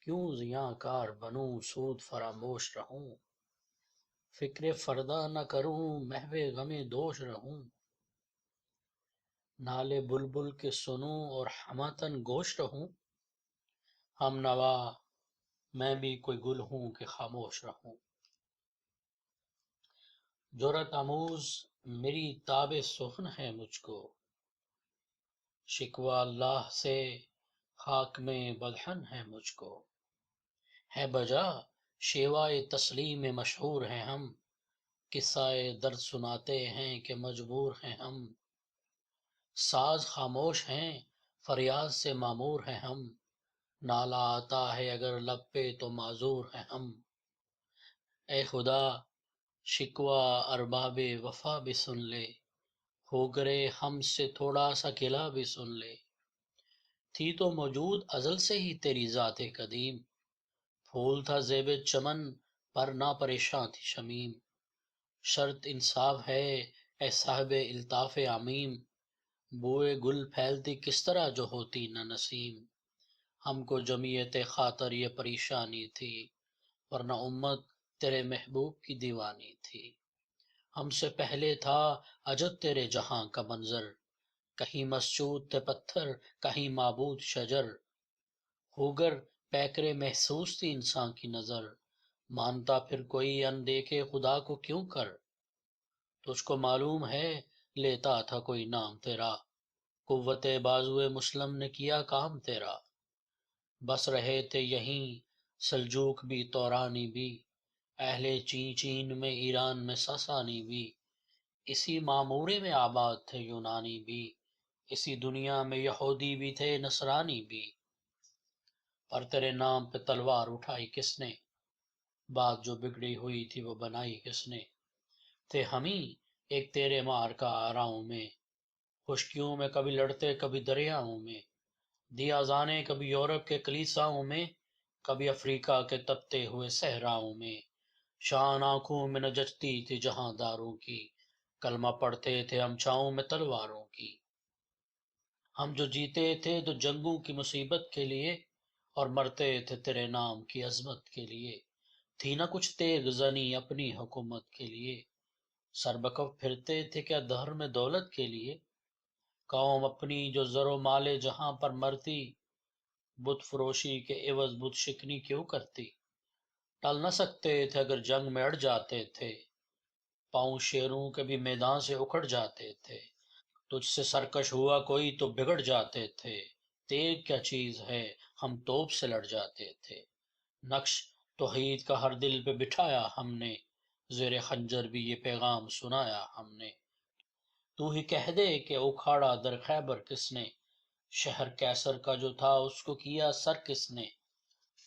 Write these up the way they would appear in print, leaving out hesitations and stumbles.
کیوں زیاں کار بنوں سود فراموش رہوں، فکر فردا نہ کروں محو غم دوش رہوں، نالے بلبل کے سنوں اور ہمتن گوش رہوں، ہم نوا میں بھی کوئی گل ہوں کہ خاموش رہوں۔ جرأت آموز میری تاب سخن ہے مجھ کو، شکوہ اللہ سے خاک میں بدہن ہے مجھ کو، ہے بجا شیوائے تسلیم مشہور ہیں ہم، قصہ درد سناتے ہیں کہ مجبور ہیں ہم، ساز خاموش ہیں فریاد سے معمور ہیں ہم، نالہ آتا ہے اگر لب پہ تو معذور ہیں ہم۔ اے خدا شکوہ ارباب وفا بھی سن لے، ہو گرے ہم سے تھوڑا سا گلہ بھی سن لے، تھی تو موجود ازل سے ہی تیری ذات قدیم، پھول تھا زیب چمن پر نہ پریشاں تھی شمیم، شرط انصاف ہے اے صاحب الطاف عمیم، بوئے گل پھیلتی کس طرح جو ہوتی نہ نسیم، ہم کو جمعیت خاطر یہ پریشانی تھی، ورنہ امت تیرے محبوب کی دیوانی تھی، ہم سے پہلے تھا عجب تیرے جہاں کا منظر، کہیں مسجود تھے پتھر کہیں معبود شجر، ہوگر پیکرے محسوس تھی انسان کی نظر، مانتا پھر کوئی اندیکھے خدا کو کیوں کر، تجھ کو معلوم ہے لیتا تھا کوئی نام تیرا، قوت بازوئے مسلم نے کیا کام تیرا، بس رہے تھے یہیں سلجوق بھی تورانی بھی، اہل چین میں ایران میں ساسانی بھی، اسی معمورے میں آباد تھے یونانی بھی، اسی دنیا میں یہودی بھی تھے نصرانی بھی، پر تیرے نام پہ تلوار اٹھائی کس نے، بات جو بگڑی ہوئی تھی وہ بنائی کس نے، تھے ہم ہی ایک تیرے مار کا آراؤں میں، خشکیوں میں کبھی لڑتے کبھی دریاؤں میں، دیا زانے کبھی یورپ کے کلیساؤں میں، کبھی افریقہ کے تپتے ہوئے صحراؤں میں، شان آنکھوں میں نہ جچتی تھی جہاں داروں کی، کلمہ پڑھتے تھے ہم چھاؤں میں تلواروں کی، ہم جو جیتے تھے تو جنگوں کی مصیبت کے لیے، اور مرتے تھے تیرے نام کی عظمت کے لیے، تھی نہ کچھ تیغ زنی اپنی حکومت کے لیے، سربکف پھرتے تھے کیا دہر میں دولت کے لیے، قوم اپنی جو زر و مال جہاں پر مرتی، بت فروشی کے عوض بت شکنی کیوں کرتی، ٹل نہ سکتے تھے اگر جنگ میں اڑ جاتے تھے، پاؤں شیروں کے بھی میدان سے اکھڑ جاتے تھے، تجھ سے سرکش ہوا کوئی تو بگڑ جاتے تھے، تیغ کیا چیز ہے ہم توپ سے لڑ جاتے تھے، نقش توحید کا ہر دل پہ بٹھایا ہم نے، زیر خنجر بھی یہ پیغام سنایا ہم نے، تو ہی کہہ دے کہ اکھاڑا در خیبر کس نے، شہر کیسر کا جو تھا اس کو کیا سر کس نے،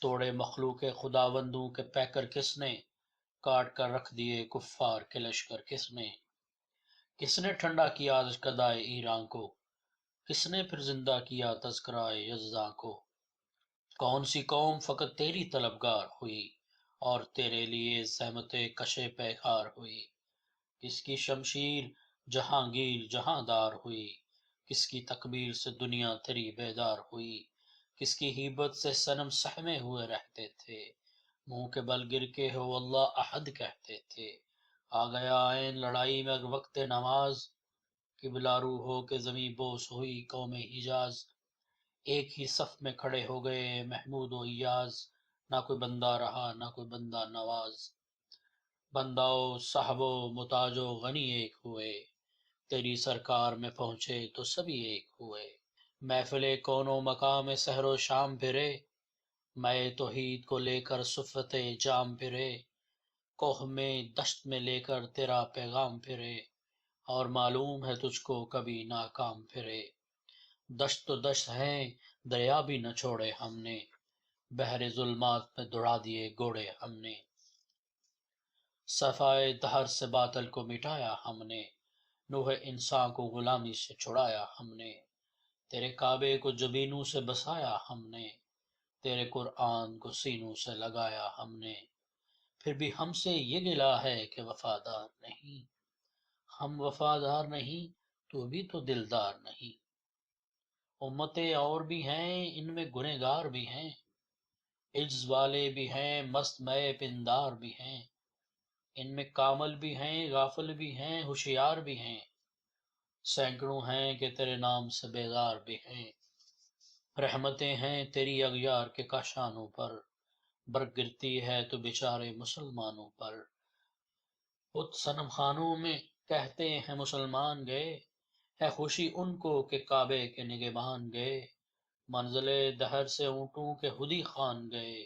توڑے مخلوق خداوندوں کے پیکر کس نے، کاٹ کر رکھ دیے کفار کے لشکر کس نے ٹھنڈا کیا قدائے ایران کو، کس نے پھر زندہ کیا تذکرہ یزداں کو، کون سی قوم فقط تیری طلبگار ہوئی، اور تیرے لیے زحمت کشے پیکار ہوئی، کس کی شمشیر جہانگیر جہاں دار ہوئی، کس کی تکبیر سے دنیا تیری بیدار ہوئی، کس کی ہیبت سے صنم سہمے ہوئے رہتے تھے، منہ کے بل گر کے ہو اللہ احد کہتے تھے، آ گیا عین لڑائی میں وقت نماز، قبلہ رو ہو کے زمیں بوس ہوئی قوم حجاز، ایک ہی صف میں کھڑے ہو گئے محمود و ایاز، نہ کوئی بندہ رہا نہ کوئی بندہ نواز، بندہ و صاحب و محتاج و غنی ایک ہوئے، تیری سرکار میں پہنچے تو سبھی ایک ہوئے، محفل کون و مقام سحر و شام پھرے، میں توحید کو لے کر صفت جام پھرے، کوہ میں دشت میں لے کر تیرا پیغام پھرے، اور معلوم ہے تجھ کو کبھی ناکام پھرے، دشت تو دشت ہیں دریا بھی نہ چھوڑے ہم نے، بحر ظلمات میں دوڑا دیے گوڑے ہم نے، صفائے دہر سے باطل کو مٹایا ہم نے، نوح انسان کو غلامی سے چھڑایا ہم نے، تیرے کعبے کو جبینوں سے بسایا ہم نے، تیرے قرآن کو سینوں سے لگایا ہم نے، پھر بھی ہم سے یہ گلہ ہے کہ وفادار نہیں، ہم وفادار نہیں تو بھی تو دلدار نہیں، امتیں اور بھی ہیں ان میں گنہگار بھی ہیں، عجز والے بھی ہیں، مست مئے پندار بھی ہیں، ان میں کامل بھی ہیں، غافل بھی ہیں، ہوشیار بھی ہیں، سینکڑوں ہیں کہ تیرے نام سے بیزار بھی ہیں۔ رحمتیں ہیں تیری اغیار کے کاشانوں پر، برق گرتی ہے تو بیچارے مسلمانوں پر۔ خود صنم خانوں میں کہتے ہیں مسلمان گئے، ہے خوشی ان کو کہ کعبے کے نگہبان گئے۔ منزل دہر سے اونٹوں کے ہدی خوان گئے،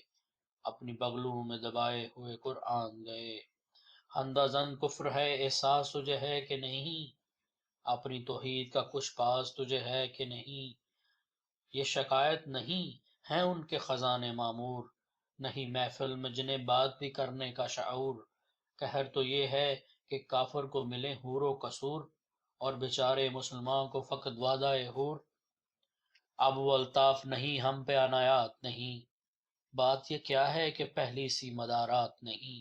اپنی بغلوں میں دبائے ہوئے قرآن گئے۔ اندھا زن کفر ہے احساس تجھے ہے کہ نہیں، اپنی توحید کا کچھ پاس تجھے ہے کہ نہیں۔ یہ شکایت نہیں ہے ان کے خزانے معمور، نہیں محفل میں جنہیں بات بھی کرنے کا شعور۔ قہر تو یہ ہے کہ کافر کو ملے حور و قصور، اور بیچارے مسلمان کو فقط وعدہ حور۔ اب وہ الطاف نہیں ہم پہ عنایات نہیں، بات یہ کیا ہے کہ پہلی سی مدارات نہیں۔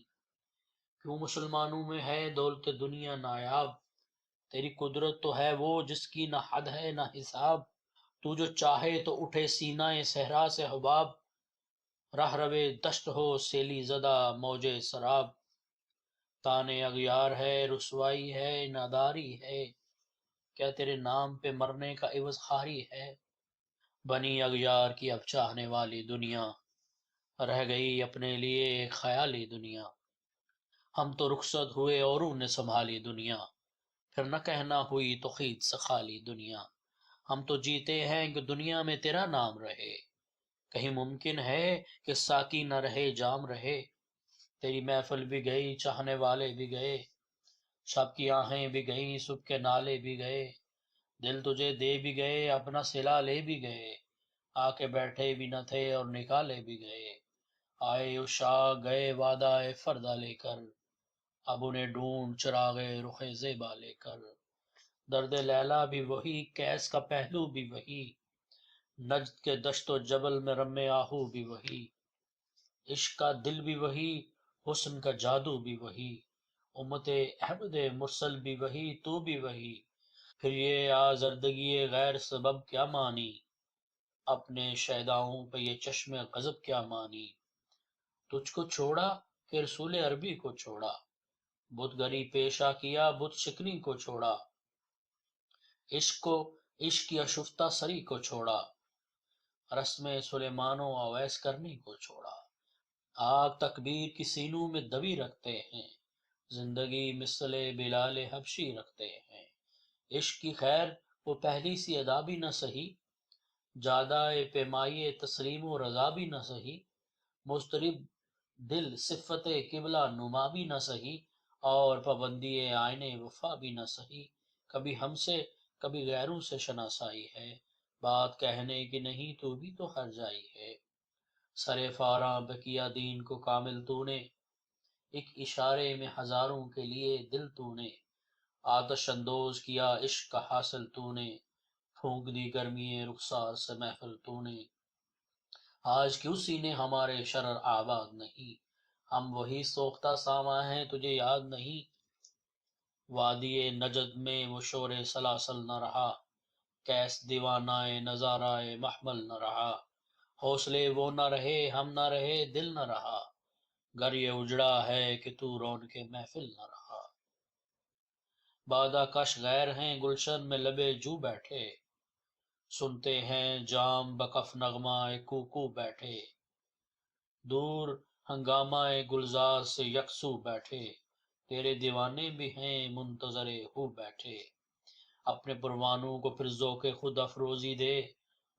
کیوں مسلمانوں میں ہے دولت دنیا نایاب، تیری قدرت تو ہے وہ جس کی نہ حد ہے نہ حساب۔ تو جو چاہے تو اٹھے سینہ صحرا سے حباب، راہ روے دشت ہو سیلی زدہ موج سراب۔ تانے اغیار ہے رسوائی ہے ناداری ہے، کیا تیرے نام پہ مرنے کا عوض خواری ہے۔ بنی اغیار کی اب چاہنے والی دنیا، رہ گئی اپنے لیے ایک خیالی دنیا۔ ہم تو رخصت ہوئے اوروں نے سنبھالی دنیا، پھر نہ کہنا ہوئی تو خید سے خالی دنیا۔ ہم تو جیتے ہیں کہ دنیا میں تیرا نام رہے، کہیں ممکن ہے کہ ساقی نہ رہے جام رہے۔ تیری محفل بھی گئی چاہنے والے بھی گئے، شب کی آہیں بھی گئیں صبح کے نالے بھی گئے۔ دل تجھے دے بھی گئے اپنا صلہ لے بھی گئے، آ کے بیٹھے بھی نہ تھے اور نکالے بھی گئے۔ آئے عشاق گئے وعدہ فردہ لے کر، اب انہیں ڈھونڈ چراغ رخ زیبا لے کر۔ درد لیلا بھی وہی کیس کا پہلو بھی وہی، نجد کے دشت و جبل میں رم آہو بھی وہی۔ عشق کا دل بھی وہی، حسن کا جادو بھی وہی، امت احمد مرسل بھی وہی تو بھی وہی۔ پھر یہ آزردگی غیر سبب کیا مانی، اپنے شیداؤں پہ یہ چشم غضب کیا مانی۔ تجھ کو چھوڑا کہ رسول عربی کو چھوڑا، بت گری پیشہ کیا بت شکنی کو چھوڑا۔ عشق کی اشفتہ سری کو چھوڑا، رسم سلیمان و اویس کرنی کو چھوڑا۔ آگ تکبیر کی سینوں میں دبی رکھتے ہیں، زندگی مثل بلال حبشی رکھتے ہیں۔ عشق کی خیر وہ پہلی سی ادا بھی نہ سہی، جادہ پیمائی تسلیم و رضا بھی نہ سہی۔ مضطرب دل صفت قبلہ نما بھی نہ سہی، اور پابندی آئین وفا بھی نہ سہی۔ کبھی ہم سے کبھی غیروں سے شناسائی ہے، بات کہنے کی نہیں تو بھی تو ہر جائی ہے۔ سرے فاراں پہ کیا دین کو کامل تو نے، ایک اشارے میں ہزاروں کے لیے دل تو نے۔ آتش اندوز کیا عشق کا حاصل تو نے، پھونک دی گرمی رخسار سے محفل تو نے۔ آج کیوں سینے ہمارے شرر آباد نہیں، ہم وہی سوختہ ساما ہیں تجھے یاد نہیں۔ وادی نجد میں وہ شور سلاسل نہ رہا، کیس دیوانہ نظارہ محمل نہ رہا۔ حوصلے وہ نہ رہے ہم نہ رہے دل نہ رہا، گر یہ اجڑا ہے کہ تو رون کے محفل نہ رہا۔ بادہ کش غیر ہیں گلشن میں لبے جو بیٹھے، سنتے ہیں جام بکف نغمہ کوکو بیٹھے۔ دور ہنگامہ گلزار سے یکسو بیٹھے، تیرے دیوانے بھی ہیں منتظر ہو بیٹھے۔ اپنے پروانوں کو پھر ذوق خود افروزی دے،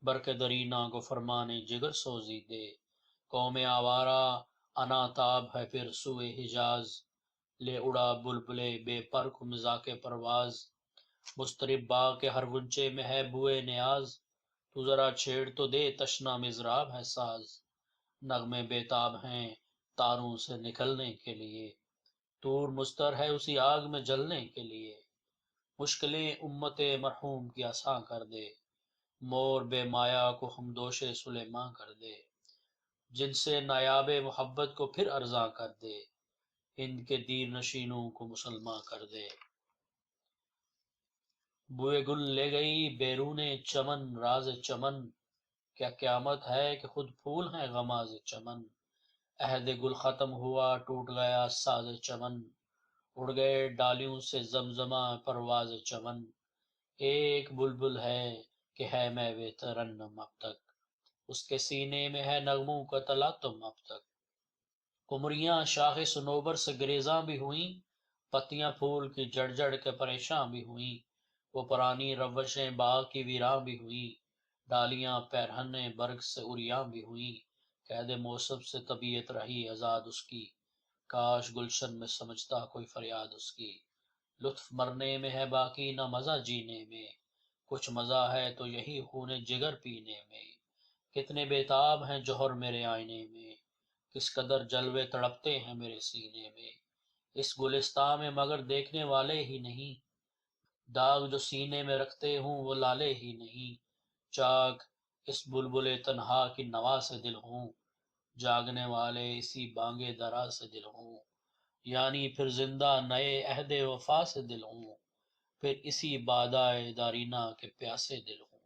برق درینا کو فرمانے جگر سوزی دے۔ قوم آوارہ اناتاب ہے پھر سوئے حجاز، لے اڑا بلبلے بے پر کو مزاق پرواز۔ مضطرب باغ کے ہر غنچے میں ہے بوئے نیاز، تو ذرا چھیڑ تو دے تشنا مضراب ہے ساز۔ نغمے بیتاب ہیں تاروں سے نکلنے کے لیے، طور مضطر ہے اسی آگ میں جلنے کے لیے۔ مشکلیں امت مرحوم کی آساں کر دے، مور بے مایا کو ہمدوش سلیماں کر دے۔ جن سے نایاب محبت کو پھر ارزاں کر دے، ہند کے دیر نشینوں کو مسلماں کر دے۔ بوئے گل لے گئی بیرون چمن راز چمن، کیا قیامت ہے کہ خود پھول ہیں غماز چمن، عہد گل ختم ہوا ٹوٹ گیا ساز چمن، اڑ گئے ڈالیوں سے زمزمہ پرواز چمن، ایک بلبل ہے کہ ہے محو ترنم اب تک، اس کے سینے میں ہے نغموں کا تلاطم اب تک، کمریاں شاخ صنوبر سے گریزاں بھی ہوئیں، پتیاں پھول کی جڑ جڑ کے پریشاں بھی ہوئیں، وہ پرانی روشیں باغ کی ویراں بھی ہوئیں، ڈالیاں پیرہن برگ سے عریاں بھی ہوئیں، قید موسم سے طبیعت رہی آزاد اس کی، کاش گلشن میں سمجھتا کوئی فریاد اس کی، لطف مرنے میں ہے باقی نہ مزہ جینے میں، کچھ مزہ ہے تو یہی خون جگر پینے میں، کتنے بیتاب ہیں جوہر میرے آئینے میں، کس قدر جلوے تڑپتے ہیں میرے سینے میں، اس گلستاں میں مگر دیکھنے والے ہی نہیں، داغ جو سینے میں رکھتے ہوں وہ لالے ہی نہیں، چاک اس بلبل تنہا کی نوا سے دل ہوں، جاگنے والے اسی بانگے درا سے دل ہوں، یعنی پھر زندہ نئے عہد وفا سے دل ہوں، پھر اسی بادائے دارینا کے پیاسے دل ہوں،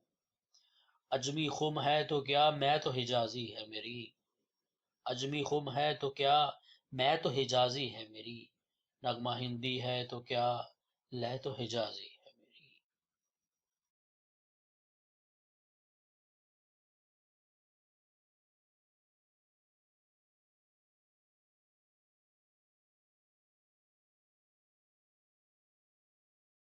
اجمی خم ہے تو کیا میں تو حجازی ہے میری، اجمی خم ہے تو کیا میں تو حجازی ہے میری، نغمہ ہندی ہے تو کیا لے تو حجازی